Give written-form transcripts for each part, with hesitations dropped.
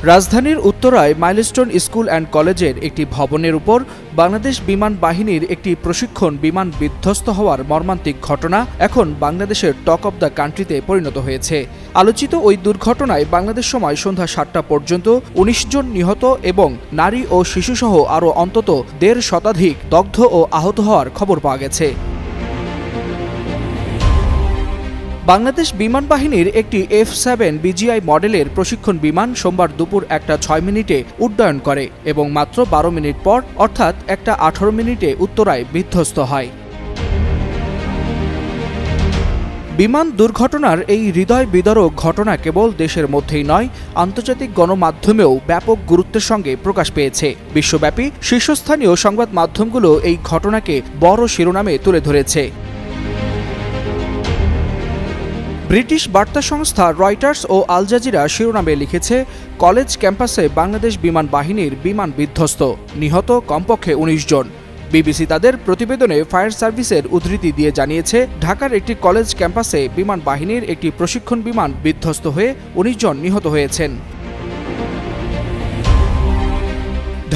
রাজধানীর উত্তরায় milestone school and কলেজের একটি ভবনের উপর বাংলাদেশ বিমান বাহিনীর একটি প্রশিক্ষণ বিমান বিধ্বস্ত হওয়ার মর্মান্তিক ঘটনা এখন বাংলাদেশের টক অব দ্য কান্ট্রিতে পরিণত হয়েছে। আলোচিত ওই দুর্ঘটনায় বাংলাদেশ সময় সন্ধ্যা ৭টা পর্যন্ত ১৯ জন নিহত এবং নারী ও শিশুসহ আরও অন্তত ১.৫ শতাধিক দগ্ধ ও আহত হওয়ার খবর পাওয়া গেছে। বাংলাদেশ বিমান বাহিনীর একটি F-7 BGI মডেলের প্রশিক্ষণ বিমান সোমবার দুপুর 1:06 উড্ডয়ন করে এবং মাত্র 12 মিনিট পর অর্থাৎ 1:18 উত্তরায় বিধ্বস্ত হয়। বিমান দুর্ঘটনার এই হৃদয় বিদারক ঘটনা কেবল দেশের মধ্যেই নয়, আন্তর্জাতিক গণমাধ্যমেও ব্যাপক গুরুত্বের সঙ্গে প্রকাশ পেয়েছে। বিশ্বব্যাপী শীর্ষস্থানীয় সংবাদ মাধ্যমগুলো এই ঘটনাকে বড় শিরোনামে তুলে ধরেছে। ব্রিটিশ বার্তা সংস্থা রয়টার্স ও আল জাজিরা শিরোনামে লিখেছে, কলেজ ক্যাম্পাসে বাংলাদেশ বিমান বাহিনীর বিমান বিধ্বস্ত, নিহত কমপক্ষে ১৯ জন। বিবিসি তাদের প্রতিবেদনে ফায়ার সার্ভিসের উদ্ধৃতি দিয়ে জানিয়েছে, ঢাকার একটি কলেজ ক্যাম্পাসে বিমান বাহিনীর একটি প্রশিক্ষণ বিমান বিধ্বস্ত হয়ে ১৯ জন নিহত হয়েছেন।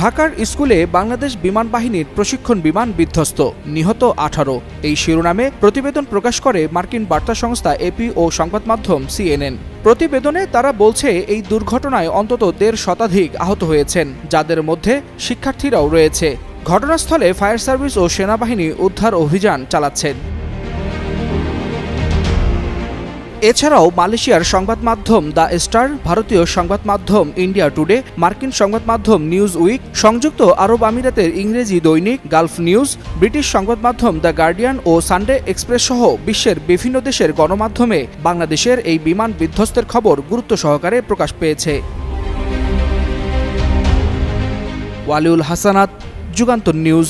ঢাকার স্কুলে বাংলাদেশ বিমান বাহিনীর প্রশিক্ষণ বিমান বিধ্বস্ত, নিহত ১৮। এই শিরোনামে প্রতিবেদন প্রকাশ করে মার্কিন বার্তা সংস্থা AP ও সংবাদ মাধ্যম CNN। প্রতিবেদনে তারা বলছে, এই দুর্ঘটনায় অন্তত ১.৫ শতাধিক আহত হয়েছেন, যাদের মধ্যে শিক্ষার্থীরাও রয়েছে। ঘটনাস্থলে ফায়ার সার্ভিস ও সেনাবাহিনী উদ্ধার অভিযান চালাচ্ছেন। এছাড়াও মালয়েশিয়ার সংবাদ মাধ্যম দ্য স্টার, ভারতীয় সংবাদ মাধ্যম ইন্ডিয়া টুডে, মার্কিন সংবাদ মাধ্যম নিউজ উইক, সংযুক্ত আরব আমিরাতের ইংরেজি দৈনিক গালফ নিউজ, ব্রিটিশ সংবাদ মাধ্যম দ্য গার্ডিয়ান ও সানডে এক্সপ্রেস সহ বিশ্বের বিভিন্ন দেশের গণমাধ্যমে বাংলাদেশের এই বিমান বিধ্বস্তের খবর গুরুত্ব সহকারে প্রকাশ পেয়েছে। ওয়ালিউল হাসানাত, যুগান্তর নিউজ।